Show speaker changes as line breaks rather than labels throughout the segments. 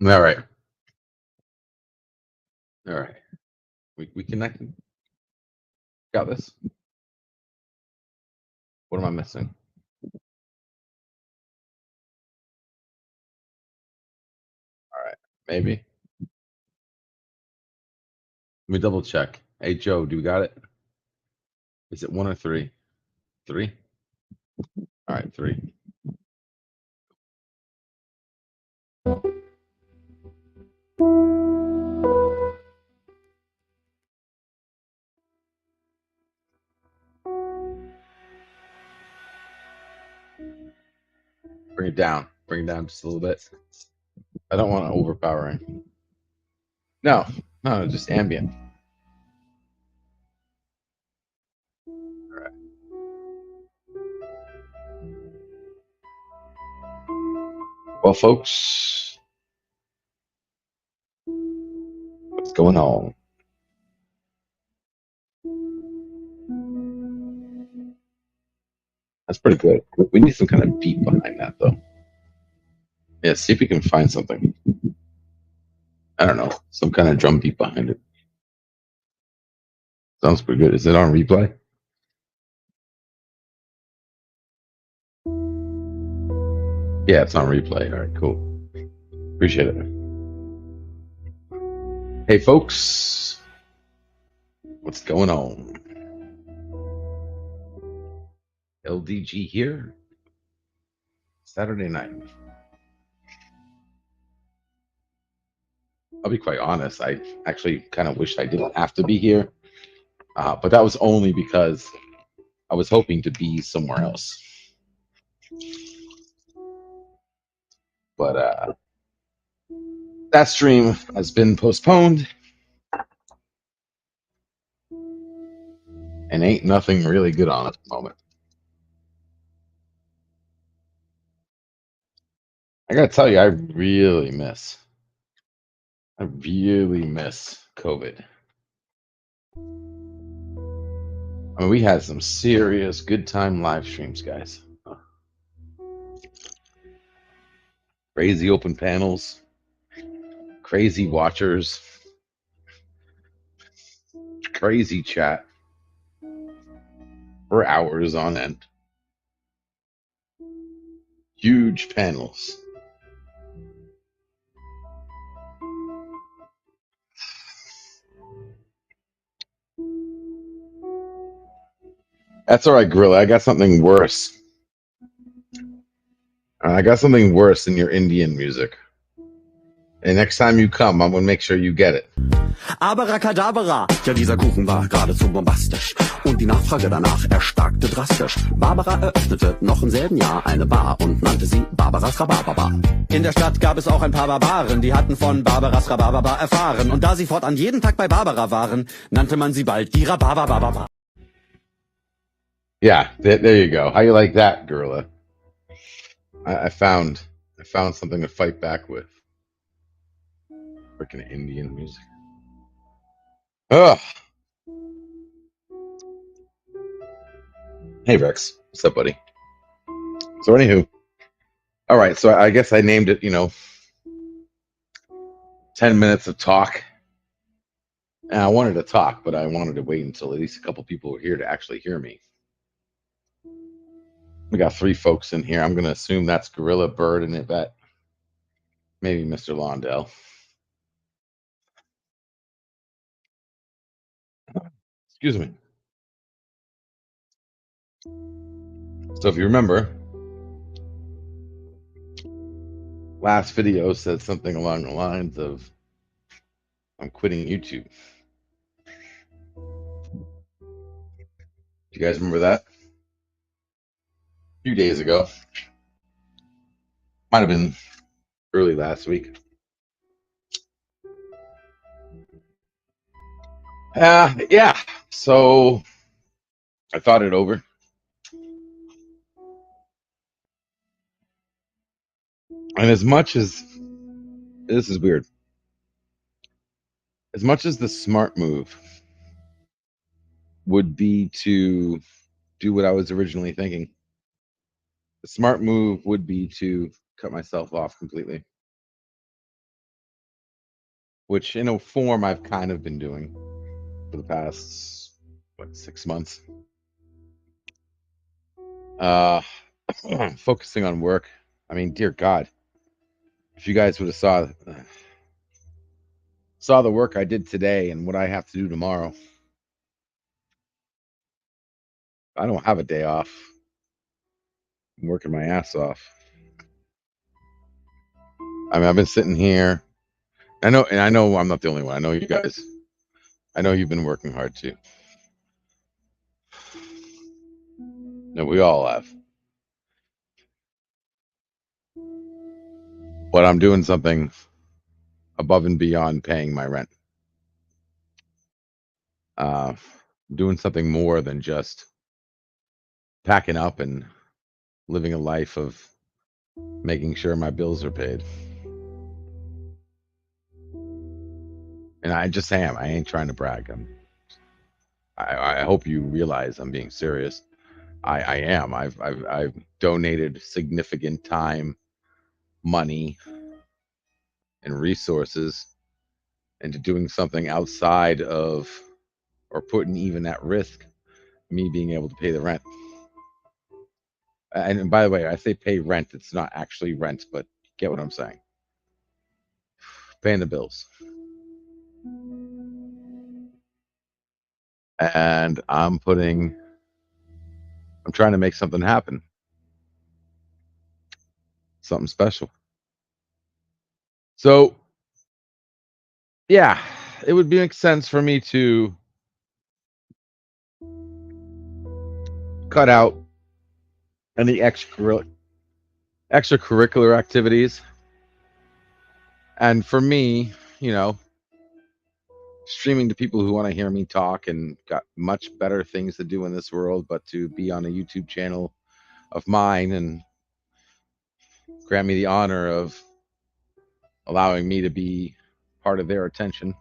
All right. All right. We connected. Got this. What am I missing? All right. Maybe. Let me double check. Hey Joe, do we got it? Is it one or three? Three? All right, three. Bring it down. Bring it down just a little bit. I don't want to overpowering. No, no, just ambient. All right. Well, folks, what's going on? That's pretty good. We need some kind of beat behind that, though. Yeah, see if we can find something. I don't know, some kind of drum beat behind it. Sounds pretty good. Is it on replay? Yeah, it's on replay. All right, cool. Appreciate it. Hey, folks, what's going on? LDG here. Saturday night. I'll be quite honest. I actually kind of wish I didn't have to be here, but that was only because I was hoping to be somewhere else. But that stream has been postponed, and ain't nothing really good on at the moment. I gotta tell you, I really miss COVID. I mean, we had some serious good time live streams, guys. Crazy open panels, crazy watchers, crazy chat for hours on end. Huge panels. That's all right, Gorilla. I got something worse. I got something worse than your Indian music. And next time you come, I'm gonna make sure you get it.
Abracadabra, ja dieser Kuchen war geradezu bombastisch und die Nachfrage danach erstarkte drastisch. Barbara eröffnete noch im selben Jahr eine Bar und nannte sie Barbaras Rhabarberbar. In der Stadt gab es auch ein paar Barbaren, die hatten von Barbaras Rhabarberbar erfahren. Und da sie fortan jeden Tag bei Barbara waren, nannte man sie bald die Rhabarberbar.
Yeah, there you go. How you like that, Gorilla? I found something to fight back with. Freaking Indian music. Ugh. Hey Rex, what's up, buddy? So anywho, all right. So I guess I named it. 10 minutes of talk. And I wanted to talk, but I wanted to wait until at least a couple people were here to actually hear me. We got 3 folks in here. I'm gonna assume that's Gorilla, Bird, and Yvette. Maybe Mr. Londell. Excuse me. So if you remember, last video said something along the lines of, I'm quitting YouTube. Do you guys remember that? A few days ago. Might have been early last week. Yeah. So I thought it over. And as much as this is weird, as much as the smart move would be to do what I was originally thinking, the smart move would be to cut myself off completely. which in a form I've kind of been doing for the past 6 months. Uh, focusing on work. I mean, dear God, if you guys would have saw the work I did today and what I have to do tomorrow, I don't have a day off. I'm working my ass off. I mean, I've been sitting here. I know I'm not the only one. I know you guys. I know you've been working hard too. No, we all have. But I'm doing something above and beyond paying my rent. Uh, doing something more than just packing up and living a life of making sure my bills are paid. And I just am. I ain't trying to brag. I hope you realize I'm being serious. I am. I've donated significant time, money, and resources into doing something outside of or putting even at risk me being able to pay the rent. And by the way, I say pay rent. It's not actually rent, but get what I'm saying. Paying the bills. And I'm trying to make something happen, something special. So, yeah, it would make sense for me to cut out any extracurricular activities. And for me, you know, streaming to people who want to hear me talk and got much better things to do in this world, but to be on a YouTube channel of mine and grant me the honor of allowing me to be part of their attention.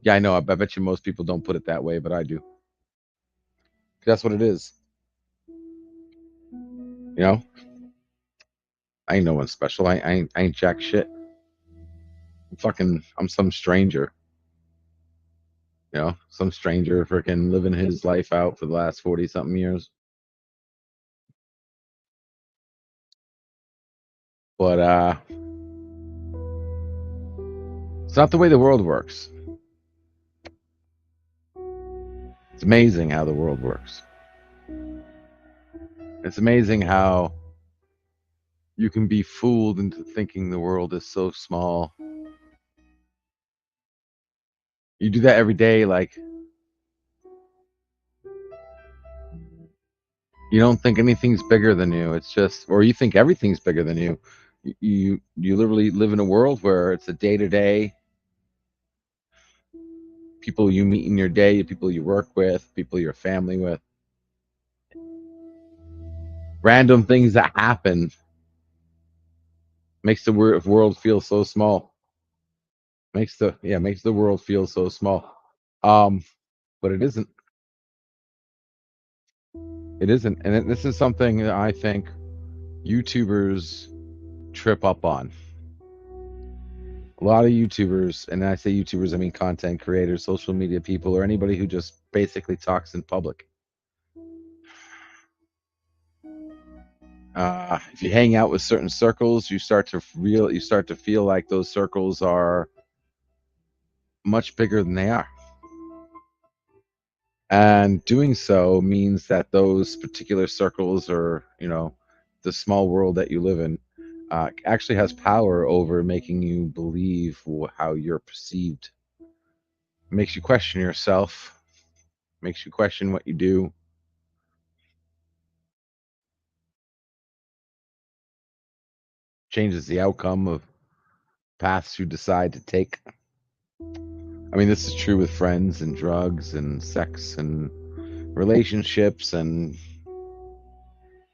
Yeah, I know. I bet you most people don't put it that way, but I do. That's what it is. You know, I ain't no one special. I ain't jack shit. I'm some stranger. You know, some stranger freaking living his life out for the last 40 something years. But it's not the way the world works. It's amazing how the world works. It's amazing how you can be fooled into thinking the world is so small. You do that every day, like you don't think anything's bigger than you. It's just, or you think everything's bigger than you. You literally live in a world where it's a day to day. People you meet in your day, people you work with, people you're family with, random things that happen makes the world feel so small. Makes the world feel so small. Um, but it isn't. It isn't, and this is something that I think YouTubers trip up on. A lot of YouTubers, and I say YouTubers, I mean content creators, social media people, or anybody who just basically talks in public. If you hang out with certain circles, you start to feel like those circles are much bigger than they are. And doing so means that those particular circles, or the small world that you live in, actually has power over making you believe how you're perceived. It makes you question yourself, makes you question what you do, changes the outcome of paths you decide to take. I mean, this is true with friends and drugs and sex and relationships, and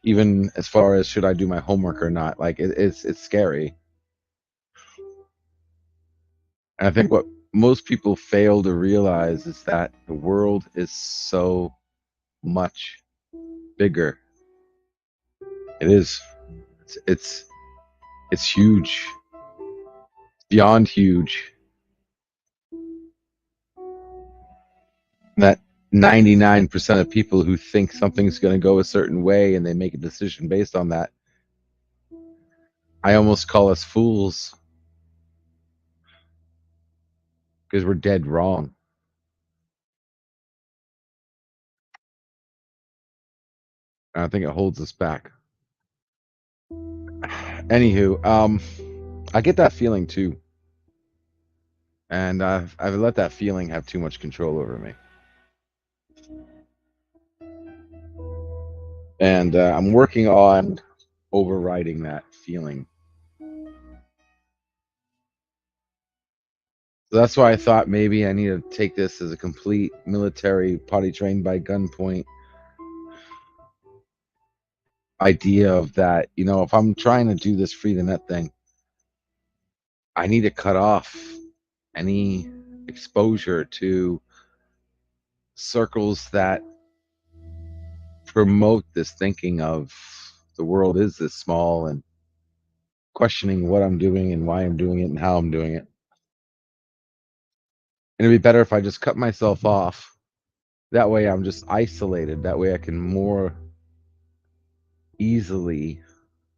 even as far as should I do my homework or not. Like it's scary. And I think what most people fail to realize is that the world is so much bigger. It is. It's huge. beyond huge that 99% of people who think something's going to go a certain way and they make a decision based on that, I almost call us fools because we're dead wrong. And I think it holds us back. Anywho, I get that feeling too, and I've let that feeling have too much control over me, and I'm working on overriding that feeling. So that's why I thought maybe I need to take this as a complete military potty trained by gunpoint idea of that. You know, if I'm trying to do this free the net thing, I need to cut off any exposure to circles that promote this thinking of the world is this small and questioning what I'm doing and why I'm doing it and how I'm doing it. And it'd be better if I just cut myself off. That way I'm just isolated. That way I can more easily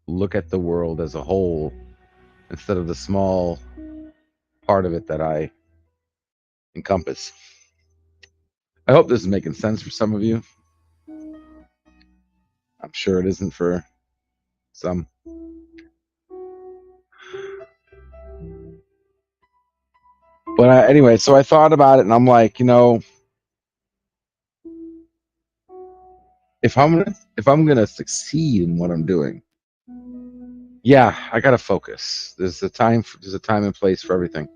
look at the world as a whole instead of the small part of it that I encompass. I hope this is making sense for some of you. I'm sure it isn't for some. But anyway, so I thought about it and I'm like, you know, if I'm gonna succeed in what I'm doing, yeah, I gotta focus. There's a time and place for everything.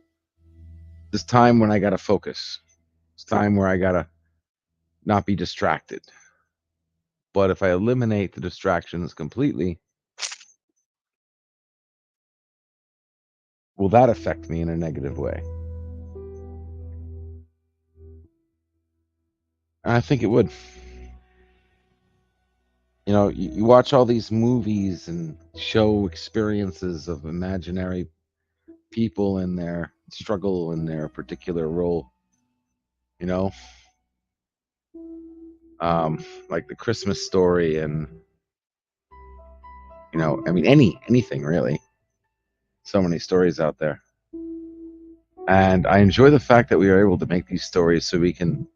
There's time when I gotta focus. It's time where I gotta not be distracted. But if I eliminate the distractions completely, will that affect me in a negative way? And I think it would. You know, you watch all these movies and show experiences of imaginary people in their struggle in their particular role. You know, like the Christmas Story, and you know, I mean, anything really. So many stories out there, and I enjoy the fact that we are able to make these stories so we can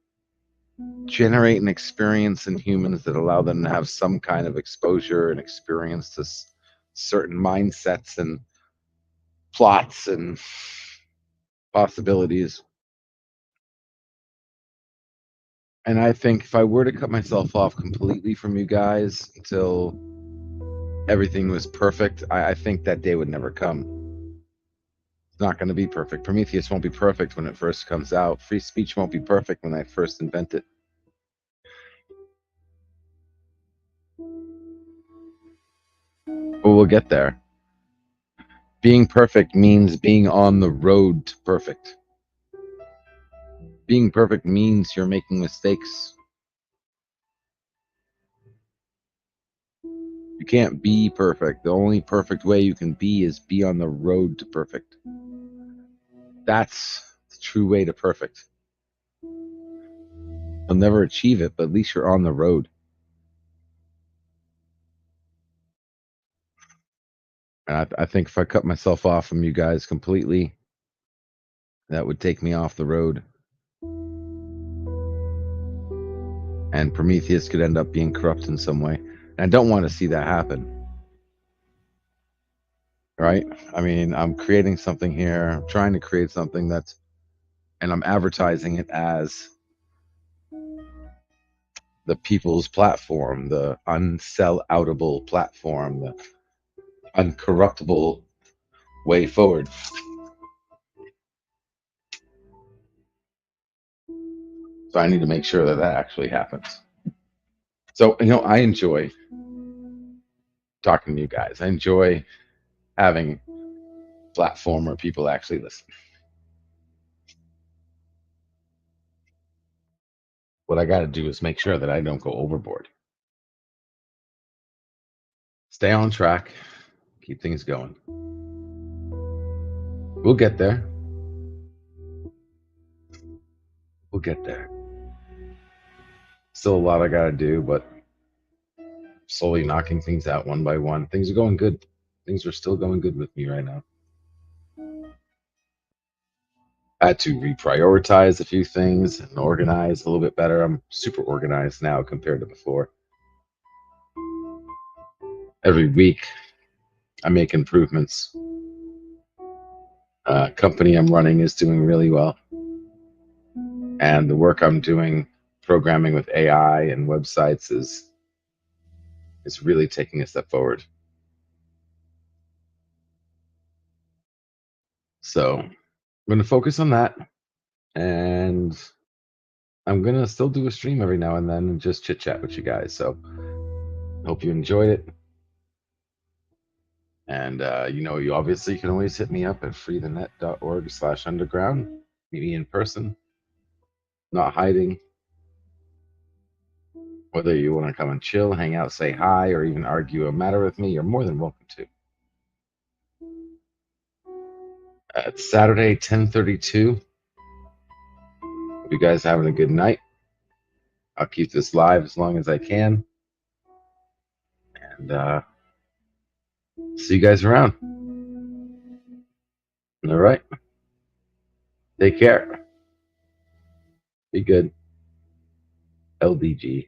generate an experience in humans that allow them to have some kind of exposure and experience to certain mindsets and plots and possibilities. And I think if I were to cut myself off completely from you guys until everything was perfect, I think that day would never come. It's not going to be perfect. Prometheus won't be perfect when it first comes out. Free speech won't be perfect when I first invent it. But we'll get there. Being perfect means being on the road to perfect. Being perfect means you're making mistakes. You can't be perfect. The only perfect way you can be is be on the road to perfect. That's the true way to perfect. You'll never achieve it, but at least you're on the road. And I think if I cut myself off from you guys completely, that would take me off the road. And Prometheus could end up being corrupt in some way. And I don't want to see that happen. Right? I mean, I'm creating something here. I'm trying to create something and I'm advertising it as the people's platform, the unsell-outable platform, the uncorruptible way forward. So I need to make sure that that actually happens. So, you know, I enjoy talking to you guys. I enjoy having a platform where people actually listen. What I got to do is make sure that I don't go overboard. Stay on track, keep things going. We'll get there. We'll get there. Still a lot I gotta do, but slowly knocking things out one by one. Things are going good. Things are still going good with me right now. I had to reprioritize a few things and organize a little bit better. I'm super organized now compared to before. Every week, I make improvements. Company I'm running is doing really well, and the work I'm doing, programming with AI and websites, is really taking a step forward. So I'm going to focus on that, and I'm going to still do a stream every now and then and just chit chat with you guys. So hope you enjoyed it. And you obviously can always hit me up at freethenet.org/underground. Meet me in person, not hiding. Whether you want to come and chill, hang out, say hi, or even argue a matter with me, you're more than welcome to. It's Saturday, 10:32. Hope you guys having a good night. I'll keep this live as long as I can, and see you guys around. All right. Take care. Be good. LDG.